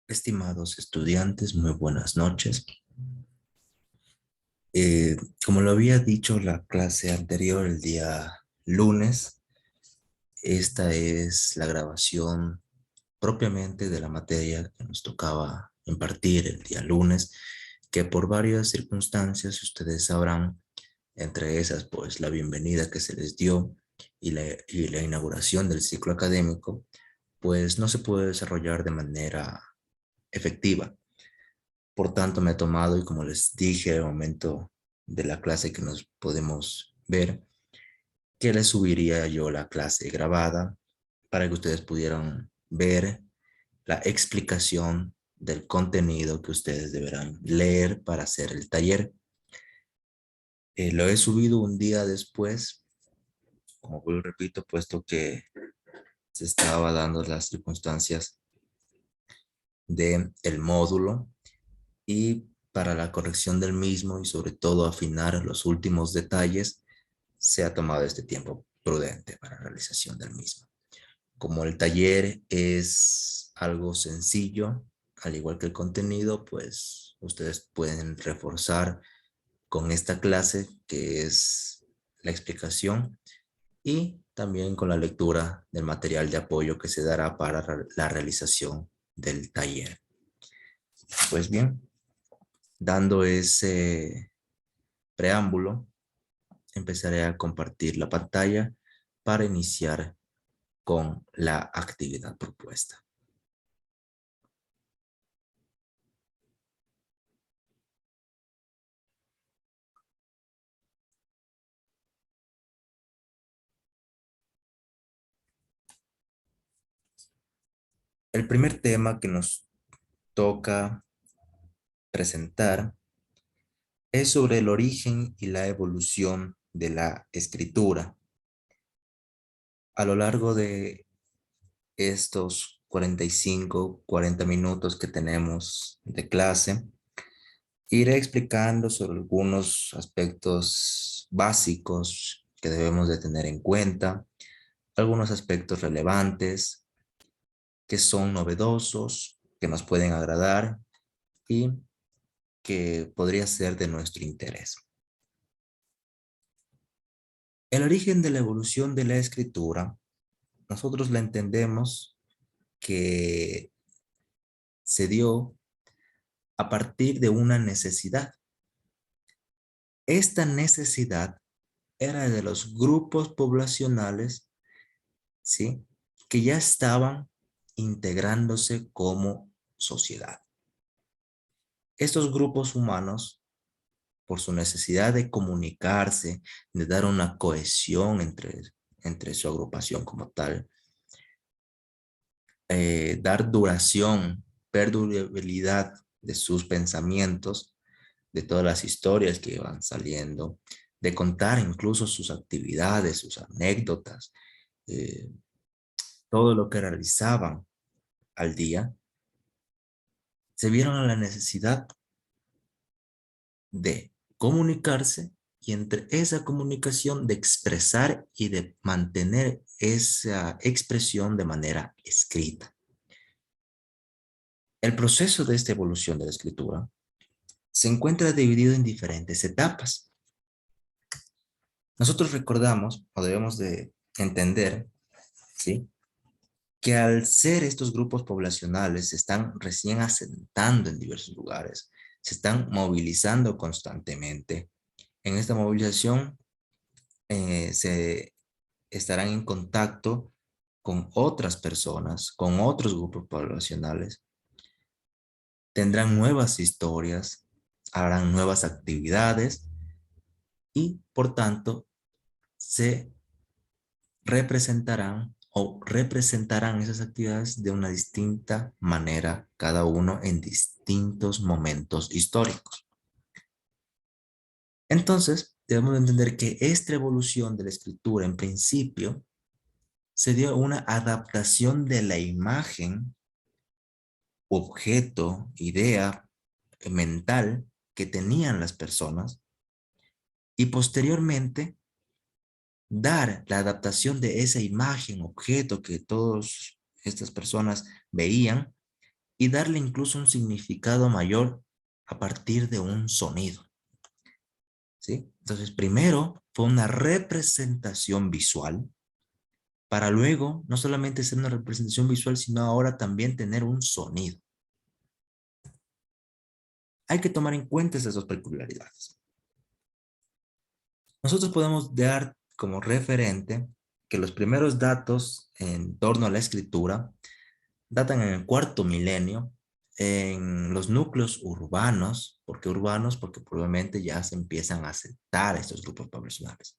Estimados estudiantes, muy buenas noches. Como lo había dicho la clase anterior, el día lunes, esta es la grabación propiamente de la materia que nos tocaba impartir el día lunes, que por varias circunstancias ustedes sabrán, entre esas, pues la bienvenida que se les dio y la inauguración del ciclo académico, pues no se puede desarrollar de manera efectiva. Por tanto, me he tomado, y como les dije al momento de la clase que nos podemos ver, que les subiría yo la clase grabada para que ustedes pudieran ver la explicación del contenido que ustedes deberán leer para hacer el taller. Lo he subido un día después, como vuelvo y repito, puesto que se estaba dando las circunstancias del módulo y para la corrección del mismo y sobre todo afinar los últimos detalles, se ha tomado este tiempo prudente para la realización del mismo. Como el taller es algo sencillo, al igual que el contenido, pues ustedes pueden reforzar con esta clase que es la explicación y también con la lectura del material de apoyo que se dará para la realización del taller. Pues bien, dando ese preámbulo, empezaré a compartir la pantalla para iniciar con la actividad propuesta. El primer tema que nos toca presentar es sobre el origen y la evolución de la escritura. A lo largo de estos 45, 40 minutos que tenemos de clase, iré explicando sobre algunos aspectos básicos que debemos de tener en cuenta, algunos aspectos relevantes que son novedosos, que nos pueden agradar y que podría ser de nuestro interés. El origen de la evolución de la escritura, nosotros la entendemos que se dio a partir de una necesidad. Esta necesidad era de los grupos poblacionales, ¿sí?, que ya estaban integrándose como sociedad. Estos grupos humanos, por su necesidad de comunicarse, de dar una cohesión entre su agrupación como tal, dar duración, perdurabilidad de sus pensamientos, de todas las historias que van saliendo, de contar incluso sus actividades, sus anécdotas, eh, todo lo que realizaban al día, se vieron a la necesidad de comunicarse y entre esa comunicación de expresar y de mantener esa expresión de manera escrita. El proceso de esta evolución de la escritura se encuentra dividido en diferentes etapas. Nosotros recordamos o debemos de entender, ¿sí?, que al ser estos grupos poblacionales se están recién asentando en diversos lugares, se están movilizando constantemente. En esta movilización se estarán en contacto con otras personas, con otros grupos poblacionales, tendrán nuevas historias, harán nuevas actividades y por tanto se representarán esas actividades de una distinta manera, cada uno en distintos momentos históricos. Entonces, debemos entender que esta evolución de la escritura, en principio, se dio una adaptación de la imagen, objeto, idea mental que tenían las personas y posteriormente dar la adaptación de esa imagen, objeto que todas estas personas veían y darle incluso un significado mayor a partir de un sonido, ¿sí? Entonces, primero fue una representación visual para luego no solamente ser una representación visual, sino ahora también tener un sonido. Hay que tomar en cuenta esas dos peculiaridades. Nosotros podemos dar como referente que los primeros datos en torno a la escritura datan en el cuarto milenio en los núcleos urbanos. ¿Por qué urbanos? Porque probablemente ya se empiezan a aceptar estos grupos poblacionales.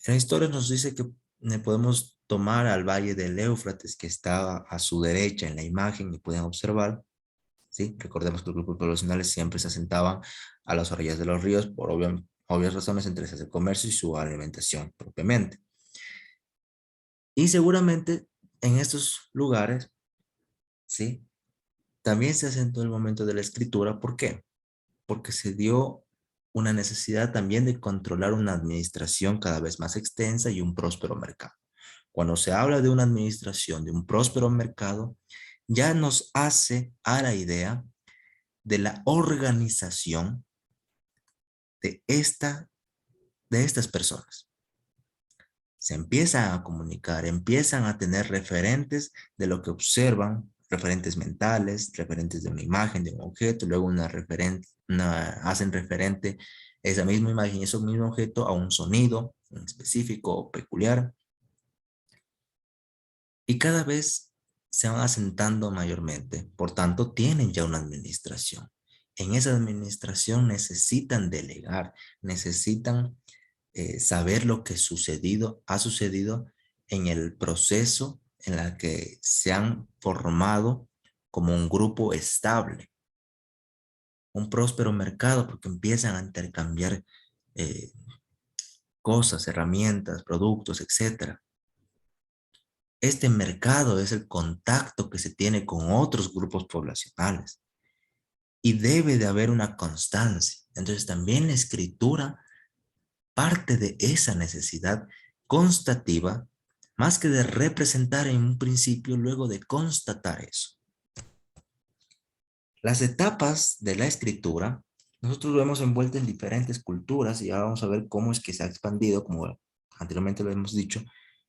En la historia nos dice que podemos tomar al valle del Éufrates, que está a su derecha en la imagen y pueden observar, ¿sí? Recordemos que los grupos poblacionales siempre se asentaban a las orillas de los ríos por obvias razones, entre esas el comercio y su alimentación propiamente. Y seguramente en estos lugares, ¿sí? También se asentó el momento de la escritura. ¿Por qué? Porque se dio una necesidad también de controlar una administración cada vez más extensa y un próspero mercado. Cuando se habla de una administración, de un próspero mercado, ya nos hace a la idea de la organización de estas personas. Se empiezan a comunicar, empiezan a tener referentes de lo que observan, referentes mentales, referentes de una imagen, de un objeto, luego hacen referente esa misma imagen, ese mismo objeto a un sonido en específico o peculiar, y cada vez se van asentando mayormente. Por tanto, tienen ya una administración. En esa administración necesitan delegar, necesitan saber lo que ha sucedido en el proceso en el que se han formado como un grupo estable, un próspero mercado, porque empiezan a intercambiar eh, cosas, herramientas, productos, etcétera. Este mercado es el contacto que se tiene con otros grupos poblacionales y debe de haber una constancia. Entonces también la escritura parte de esa necesidad constativa, más que de representar en un principio, luego de constatar eso. Las etapas de la escritura, nosotros lo hemos envuelto en diferentes culturas y ahora vamos a ver cómo es que se ha expandido, como anteriormente lo hemos dicho.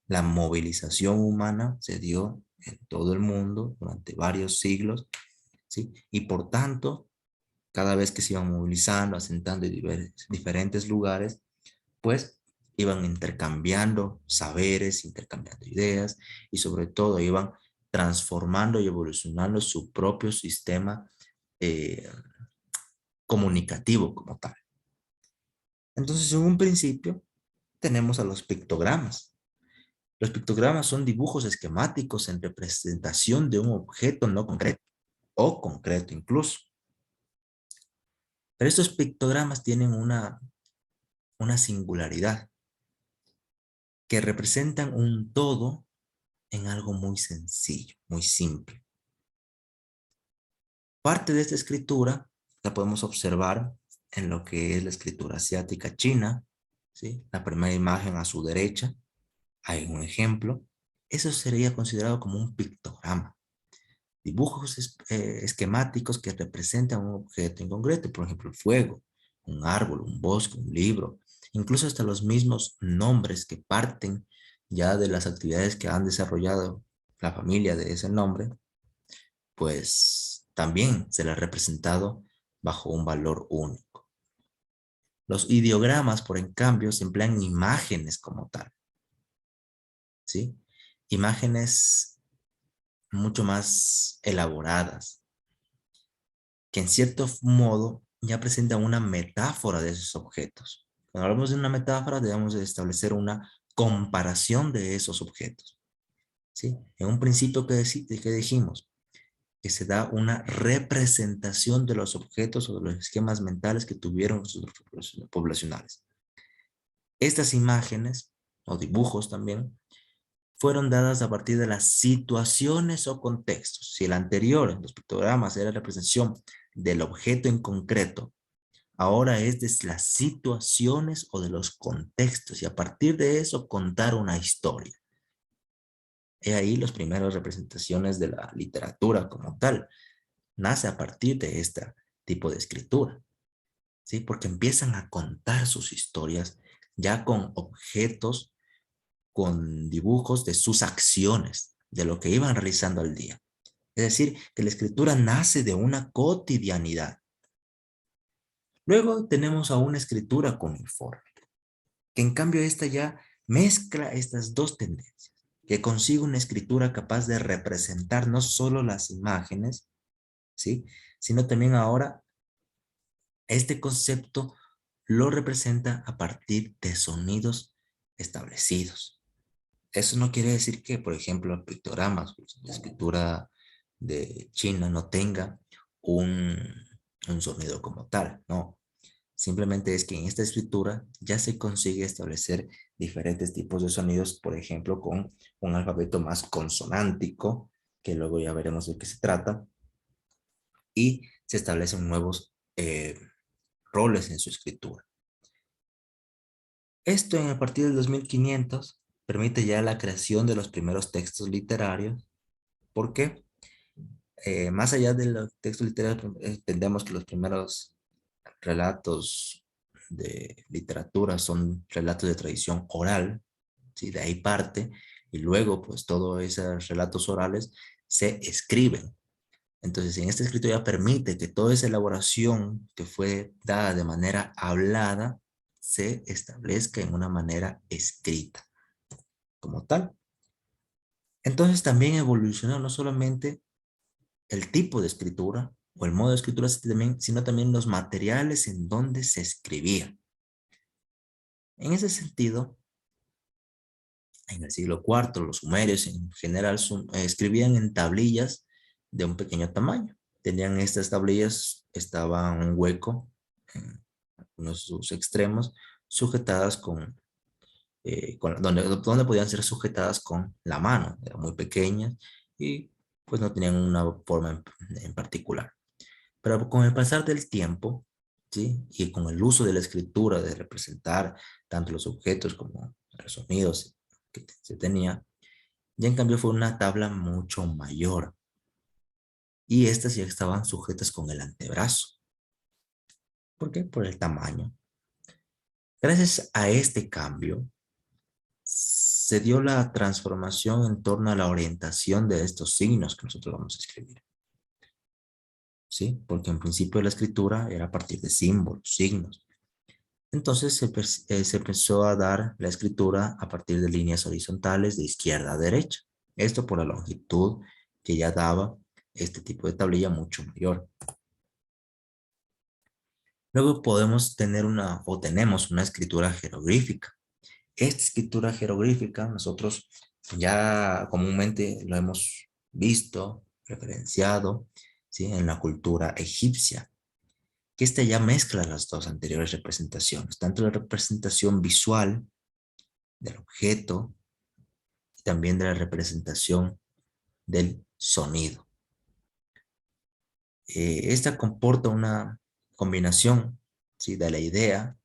La movilización humana se dio en todo el mundo durante varios siglos, ¿sí? Y por tanto, cada vez que se iban movilizando, asentando en diferentes lugares, pues iban intercambiando saberes, intercambiando ideas y sobre todo iban transformando y evolucionando su propio sistema eh, comunicativo como tal. Entonces, en un principio, tenemos a los pictogramas. Los pictogramas son dibujos esquemáticos en representación de un objeto no concreto o concreto incluso. Pero estos pictogramas tienen una singularidad, que representan un todo en algo muy sencillo, muy simple. Parte de esta escritura la podemos observar en lo que es la escritura asiática china, ¿sí? La primera imagen a su derecha, hay un ejemplo. Eso sería considerado como un pictograma. Dibujos esquemáticos que representan un objeto en concreto, por ejemplo, el fuego, un árbol, un bosque, un libro, incluso hasta los mismos nombres que parten ya de las actividades que han desarrollado la familia de ese nombre, pues también se le ha representado bajo un valor único. Los ideogramas, por en cambio, se emplean imágenes como tal, ¿sí? Imágenes mucho más elaboradas, que en cierto modo ya presentan una metáfora de esos objetos. Cuando hablamos de una metáfora, debemos de establecer una comparación de esos objetos, ¿sí? En un principio que dijimos, que se da una representación de los objetos o de los esquemas mentales que tuvieron los grupos poblacionales. Estas imágenes o dibujos también fueron dadas a partir de las situaciones o contextos. Si el anterior, en los pictogramas, era la representación del objeto en concreto, ahora es de las situaciones o de los contextos y a partir de eso contar una historia. He ahí las primeras representaciones de la literatura como tal. Nace a partir de este tipo de escritura, ¿sí? Porque empiezan a contar sus historias ya con objetos, con dibujos de sus acciones, de lo que iban realizando al día. Es decir, que la escritura nace de una cotidianidad. Luego tenemos a una escritura cuneiforme, que en cambio esta ya mezcla estas dos tendencias, que consigue una escritura capaz de representar no solo las imágenes, ¿sí? Sino también ahora este concepto lo representa a partir de sonidos establecidos. Eso no quiere decir que, por ejemplo, pictogramas, pues, la escritura de China no tenga un, un sonido como tal, no. Simplemente es que en esta escritura ya se consigue establecer diferentes tipos de sonidos, por ejemplo, con un alfabeto más consonántico, que luego ya veremos de qué se trata, y se establecen nuevos roles en su escritura. Esto a partir del 2500 permite ya la creación de los primeros textos literarios. ¿Por qué? Más allá de los textos literarios, entendemos que los primeros relatos de literatura son relatos de tradición oral, ¿sí? De ahí parte, y luego pues todos esos relatos orales se escriben. Entonces, en este escrito ya permite que toda esa elaboración que fue dada de manera hablada se establezca en una manera escrita como tal. Entonces también evolucionó no solamente el tipo de escritura o el modo de escritura, sino también los materiales en donde se escribía. En ese sentido, en el siglo IV, los sumerios en general escribían en tablillas de un pequeño tamaño. Tenían estas tablillas, estaba un hueco en uno de sus extremos, sujetadas donde podían ser sujetadas con la mano. Eran muy pequeñas y pues no tenían una forma en particular. Pero con el pasar del tiempo, ¿sí? Y con el uso de la escritura, de representar tanto los objetos como los sonidos que se tenía, ya en cambio fue una tabla mucho mayor. Y estas ya estaban sujetas con el antebrazo. ¿Por qué? Por el tamaño. Gracias a este cambio, se dio la transformación en torno a la orientación de estos signos que nosotros vamos a escribir. ¿Sí? Porque en principio la escritura era a partir de símbolos, signos. Entonces se empezó a dar la escritura a partir de líneas horizontales de izquierda a derecha. Esto por la longitud que ya daba este tipo de tablilla mucho mayor. Luego podemos tener o tenemos una escritura jeroglífica. Esta escritura jeroglífica nosotros ya comúnmente lo hemos visto, referenciado, ¿sí? En la cultura egipcia, que esta ya mezcla las dos anteriores representaciones, tanto la representación visual del objeto y también de la representación del sonido. Esta comporta una combinación, ¿sí? De la idea,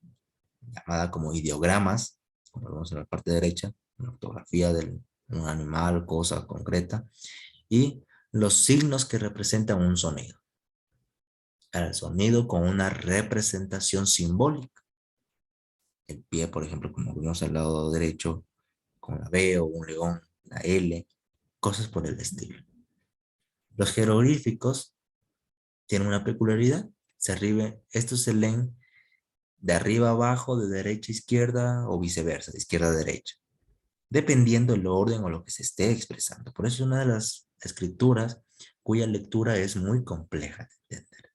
llamada como ideogramas, como vemos en la parte derecha, una fotografía de un animal, cosa concreta, y los signos que representan un sonido. El sonido con una representación simbólica. El pie, por ejemplo, como vemos al lado derecho, con la B o un león, la L, cosas por el estilo. Los jeroglíficos tienen una peculiaridad. Estos se leen de arriba a abajo, de derecha a izquierda o viceversa, de izquierda a derecha, dependiendo el orden o lo que se esté expresando. Por eso es una de las escrituras cuya lectura es muy compleja de entender.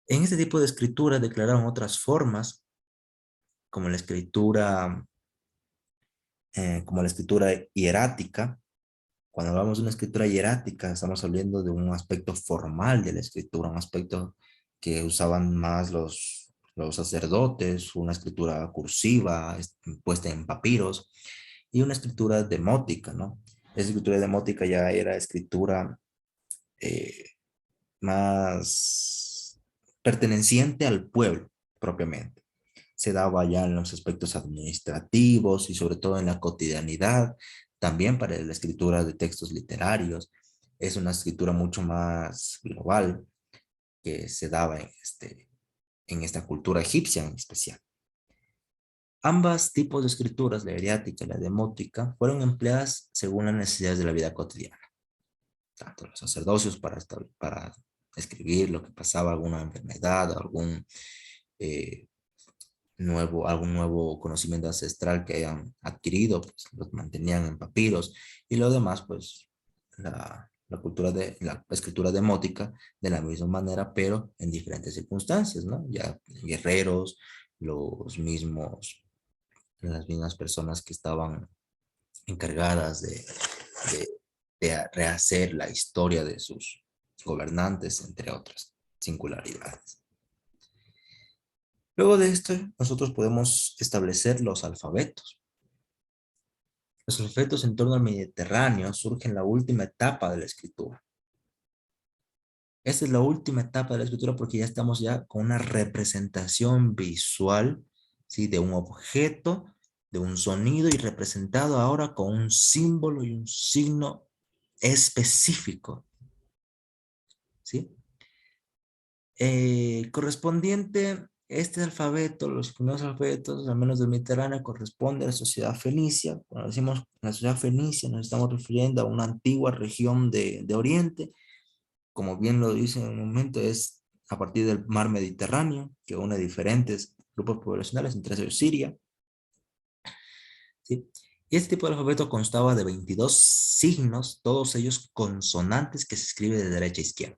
En este tipo de escritura declararon otras formas, como como la escritura hierática. Cuando hablamos de una escritura hierática, estamos hablando de un aspecto formal de la escritura, un aspecto que usaban más los sacerdotes, una escritura cursiva, puesta en papiros, y una escritura demótica, ¿no? Esa escritura demótica ya era escritura eh, más perteneciente al pueblo propiamente. Se daba ya en los aspectos administrativos y sobre todo en la cotidianidad también para la escritura de textos literarios. Es una escritura mucho más global que se daba en esta cultura egipcia en especial. Ambas tipos de escrituras, la eriática y la demótica, fueron empleadas según las necesidades de la vida cotidiana. Tanto los sacerdocios para escribir lo que pasaba, alguna enfermedad, eh, algún nuevo conocimiento ancestral que hayan adquirido, pues los mantenían en papiros, y lo demás, pues la escritura demótica de la misma manera, pero en diferentes circunstancias, ¿no? Ya guerreros, los mismos, las mismas personas que estaban encargadas de, de rehacer la historia de sus gobernantes, entre otras singularidades. Luego de esto, nosotros podemos establecer los alfabetos. Los alfabetos en torno al Mediterráneo surgen en la última etapa de la escritura. Esta es la última etapa de la escritura porque ya estamos ya con una representación visual, ¿sí? De un objeto, de un sonido y representado ahora con un símbolo y un signo específico, ¿sí? Correspondiente, este alfabeto, los primeros alfabetos, al menos del Mediterráneo, corresponde a la sociedad fenicia. Cuando decimos la sociedad fenicia, nos estamos refiriendo a una antigua región de Oriente. Como bien lo dice en un momento, es a partir del mar Mediterráneo, que une diferentes grupos poblacionales, entre ellos Siria, ¿sí? Y este tipo de alfabeto constaba de 22 signos, todos ellos consonantes que se escribe de derecha a izquierda.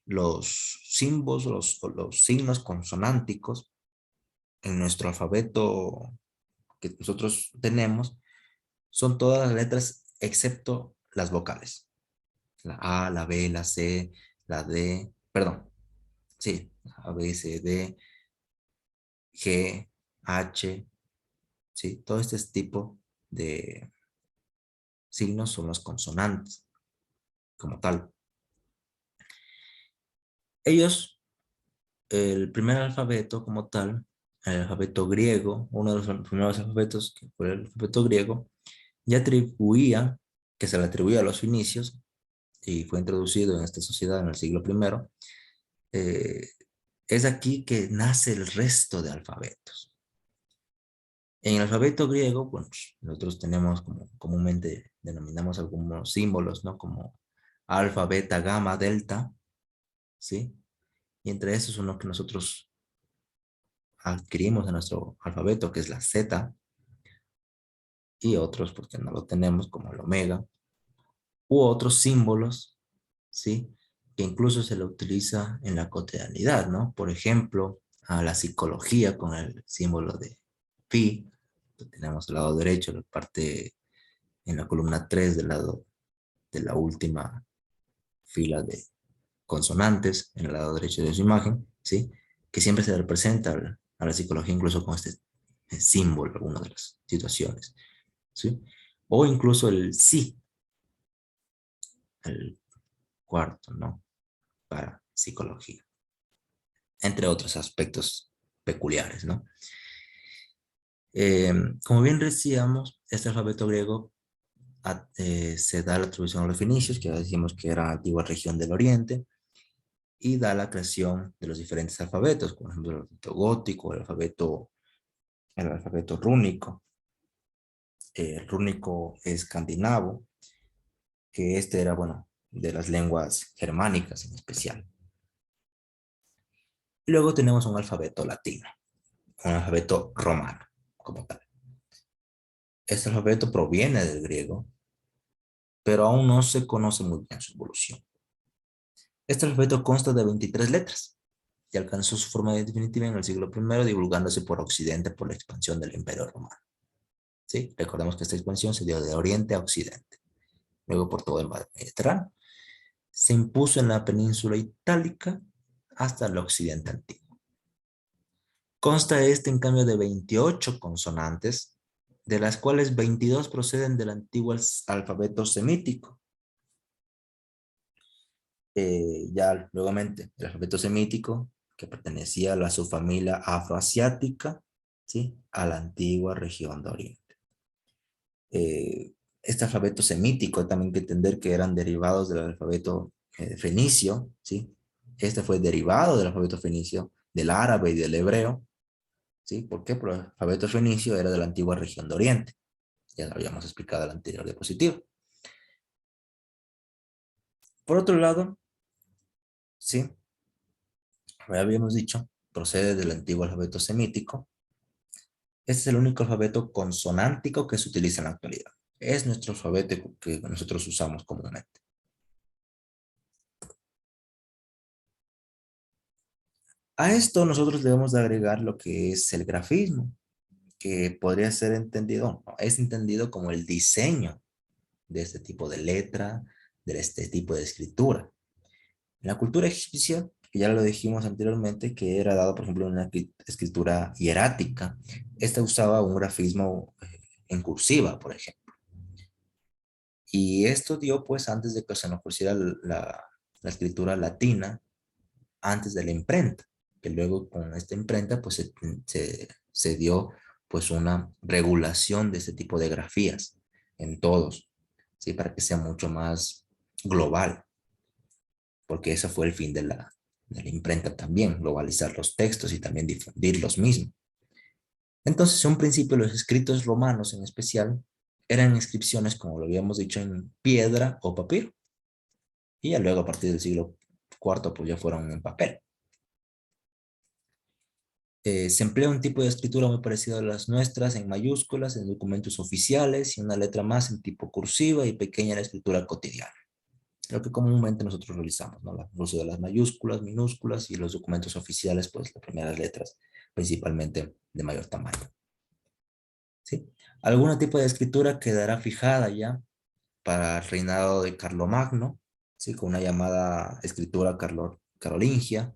Los símbolos, los signos consonánticos en nuestro alfabeto que nosotros tenemos son todas las letras excepto las vocales. La A, la B, la C, la D, perdón, sí, A, B, C, D, G, H, sí, todo este tipo de signos son los consonantes como tal. Ellos, el primer alfabeto como tal, el alfabeto griego, uno de los primeros alfabetos, que fue el alfabeto griego, ya atribuía, que se le atribuía a los inicios, y fue introducido en esta sociedad en el siglo I, eh, es aquí que nace el resto de alfabetos. En el alfabeto griego, bueno, pues, nosotros tenemos como comúnmente denominamos algunos símbolos, ¿no? Como alfa, beta, gamma, delta, ¿sí? Y entre esos uno que nosotros adquirimos en nuestro alfabeto, que es la Z, y otros porque no lo tenemos, como el omega, u otros símbolos, ¿sí? Que incluso se lo utiliza en la cotidianidad, ¿no? Por ejemplo, a la psicología con el símbolo de pi, que tenemos al lado derecho, la parte en la columna 3 del lado de la última fila de consonantes, en el lado derecho de su imagen, ¿sí? Que siempre se representa a la psicología incluso con este símbolo, alguna de las situaciones, ¿sí? O incluso el sí, el cuarto, ¿no? Para psicología, entre otros aspectos peculiares, ¿no? Como bien decíamos, este alfabeto griego se da la atribución a los fenicios, que ya decimos que era la antigua región del Oriente, y da la creación de los diferentes alfabetos, por ejemplo, el alfabeto gótico, el alfabeto rúnico, el rúnico escandinavo, que este era, bueno, de las lenguas germánicas en especial. Y luego tenemos un alfabeto latino, un alfabeto romano, como tal. Este alfabeto proviene del griego, pero aún no se conoce muy bien su evolución. Este alfabeto consta de 23 letras y alcanzó su forma definitiva en el siglo I, divulgándose por Occidente por la expansión del Imperio Romano. ¿Sí? Recordemos que esta expansión se dio de Oriente a Occidente, luego por todo el Mediterráneo. Se impuso en la península itálica hasta el Occidente antiguo. Consta en cambio, de 28 consonantes, de las cuales 22 proceden del antiguo alfabeto semítico. Ya nuevamente, el alfabeto semítico, que pertenecía a la subfamilia afroasiática, ¿sí? A la antigua región de Oriente. Este alfabeto semítico, también hay que entender que eran derivados del alfabeto fenicio, ¿sí? Este fue derivado del alfabeto fenicio, del árabe y del hebreo, ¿sí? ¿Por qué? Porque el alfabeto fenicio era de la antigua región de Oriente. Ya lo habíamos explicado en la anterior diapositiva. Por otro lado, ¿sí? Ya habíamos dicho, procede del antiguo alfabeto semítico. Este es el único alfabeto consonántico que se utiliza en la actualidad. Es nuestro alfabeto que nosotros usamos comúnmente. A esto nosotros debemos de agregar lo que es el grafismo, que podría ser entendido, no, es entendido como el diseño de este tipo de letra, de este tipo de escritura. En la cultura egipcia, que ya lo dijimos anteriormente, que era dado, por ejemplo, en una escritura hierática, esta usaba un grafismo en cursiva, por ejemplo. Y esto dio, pues, antes de que se nos pusiera la escritura latina, antes de la imprenta, que luego con esta imprenta, pues, se dio, pues, una regulación de este tipo de grafías en todos, ¿sí? Para que sea mucho más global, porque ese fue el fin de la imprenta también, globalizar los textos y también difundir los mismos. Entonces, en un principio, los escritos romanos en especial eran inscripciones, como lo habíamos dicho, en piedra o papiro, y ya luego a partir del siglo IV, pues ya fueron en papel. Se emplea un tipo de escritura muy parecido a las nuestras, en mayúsculas, en documentos oficiales, y una letra más en tipo cursiva y pequeña en la escritura cotidiana. Lo que comúnmente nosotros realizamos, ¿no? El uso de las mayúsculas, minúsculas y los documentos oficiales, pues las primeras letras, principalmente de mayor tamaño. ¿Sí? Algún tipo de escritura quedará fijada ya para el reinado de Carlomagno, ¿sí? Con una llamada escritura carolingia,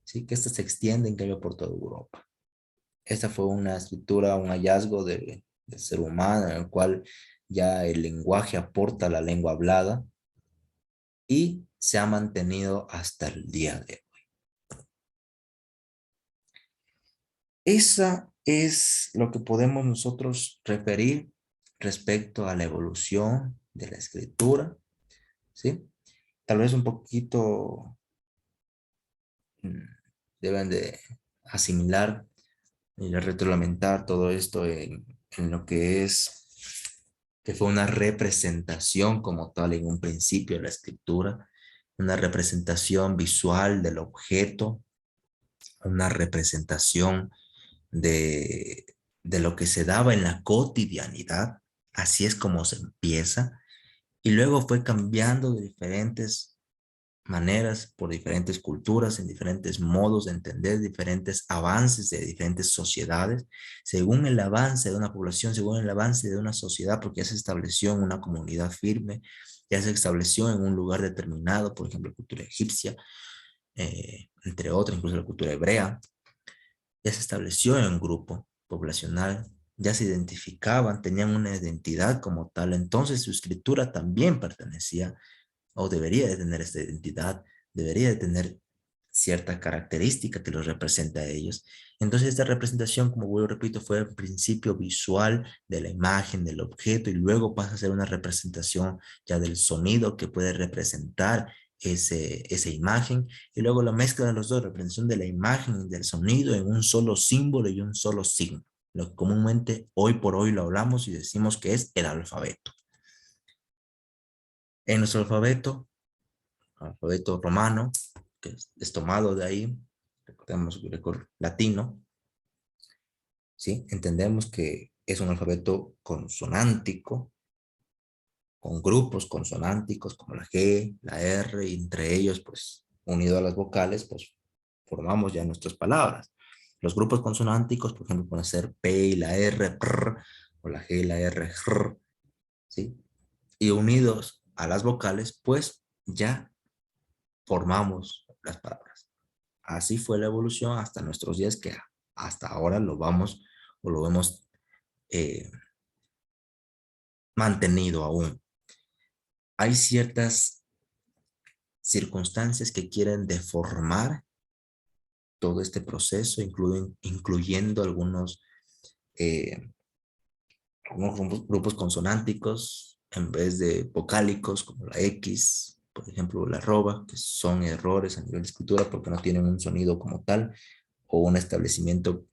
¿sí? Que esta se extiende en cambio por toda Europa. Esta fue una escritura, un hallazgo del ser humano en el cual ya el lenguaje aporta la lengua hablada y se ha mantenido hasta el día de hoy. Esa es lo que podemos nosotros referir respecto a la evolución de la escritura, ¿sí? Tal vez un poquito mm, deben de asimilar y retroalimentar todo esto en lo que fue una representación como tal en un principio de la escritura, una representación visual del objeto, una representación de, de lo que se daba en la cotidianidad. Así es como se empieza. Y luego fue cambiando de diferentes maneras, por diferentes culturas, en diferentes modos de entender, diferentes avances de diferentes sociedades, según el avance de una población, según el avance de una sociedad, porque ya se estableció en una comunidad firme, ya se estableció en un lugar determinado, por ejemplo, la cultura egipcia, entre otras, incluso la cultura hebrea, ya se estableció en un grupo poblacional, ya se identificaban, tenían una identidad como tal, entonces su escritura también pertenecía o debería de tener esta identidad, debería de tener cierta característica que los representa a ellos. Entonces esta representación, como vuelvo repito, fue el principio visual de la imagen, del objeto, y luego pasa a ser una representación ya del sonido que puede representar esa imagen, y luego la mezcla de los dos, representación de la imagen y del sonido en un solo símbolo y un solo signo, lo que comúnmente hoy por hoy lo hablamos y decimos que es el alfabeto. En nuestro alfabeto romano, que es tomado de ahí, recordemos greco latino, ¿sí? Entendemos que es un alfabeto consonántico, con grupos consonánticos como la G, la R, y entre ellos, pues, unido a las vocales, pues, formamos ya nuestras palabras. Los grupos consonánticos, por ejemplo, pueden ser P y la R, prr, o la G y la R, jr, ¿sí? Y unidos a las vocales, pues, ya formamos las palabras. Así fue la evolución hasta nuestros días, que hasta ahora lo vamos o lo hemos eh, mantenido aún. Hay ciertas circunstancias que quieren deformar todo este proceso, incluyendo eh, algunos grupos consonánticos, en vez de vocálicos como la X, por ejemplo, la arroba, que son errores a nivel de escritura porque no tienen un sonido como tal o un establecimiento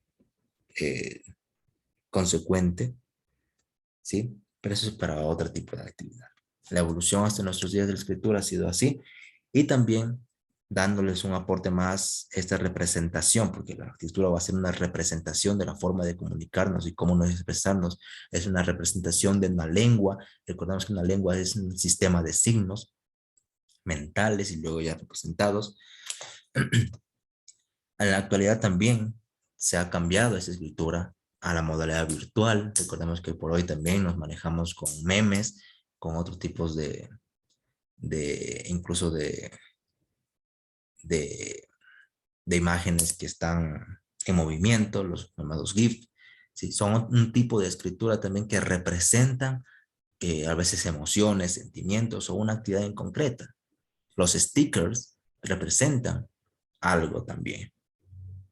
eh, consecuente, ¿sí? Pero eso es para otro tipo de actividad. La evolución hasta nuestros días de la escritura ha sido así y también dándoles un aporte más esta representación, porque la escritura va a ser una representación de la forma de comunicarnos y cómo nos expresarnos. Es una representación de una lengua. Recordamos que una lengua es un sistema de signos mentales y luego ya representados. En la actualidad también se ha cambiado esa escritura a la modalidad virtual. Recordemos que por hoy también nos manejamos con memes, con otros tipos incluso de, de imágenes que están en movimiento, los llamados GIF. ¿Sí? Son un tipo de escritura también que representan a veces emociones, sentimientos o una actividad en concreta. Los stickers representan algo también.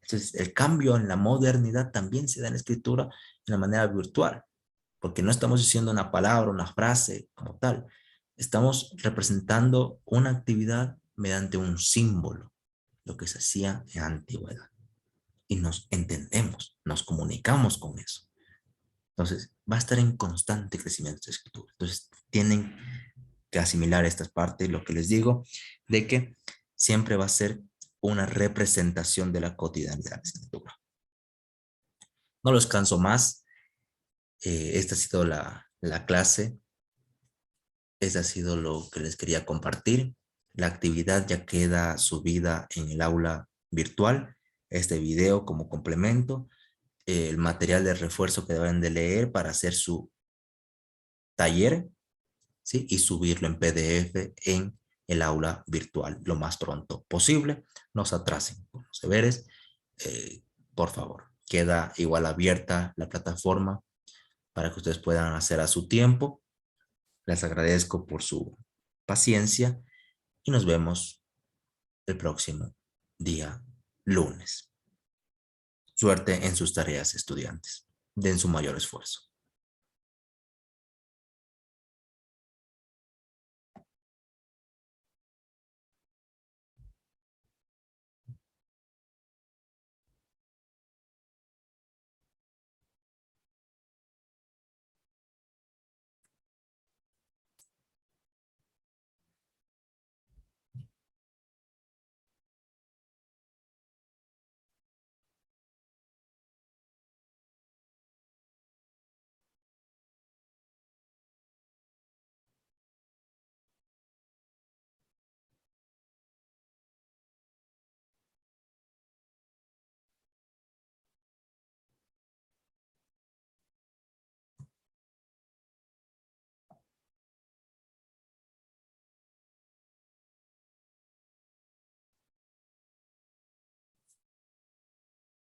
Entonces, el cambio en la modernidad también se da en la escritura de la manera virtual, porque no estamos diciendo una palabra, una frase como tal. Estamos representando una actividad mediante un símbolo, lo que se hacía en la antigüedad. Y nos entendemos, nos comunicamos con eso. Entonces, va a estar en constante crecimiento esta escritura. Entonces, tienen que asimilar estas partes, lo que les digo, de que siempre va a ser una representación de la cotidianidad de la escritura. No los canso más. Esta ha sido la clase. Ese ha sido lo que les quería compartir. La actividad ya queda subida en el aula virtual. Este video como complemento. El material de refuerzo que deben de leer para hacer su taller, ¿sí? Y subirlo en PDF en el aula virtual lo más pronto posible. No se atrasen con los deberes. Por favor, queda igual abierta la plataforma para que ustedes puedan hacer a su tiempo. Les agradezco por su paciencia y nos vemos el próximo día lunes. Suerte en sus tareas, estudiantes. Den su mayor esfuerzo.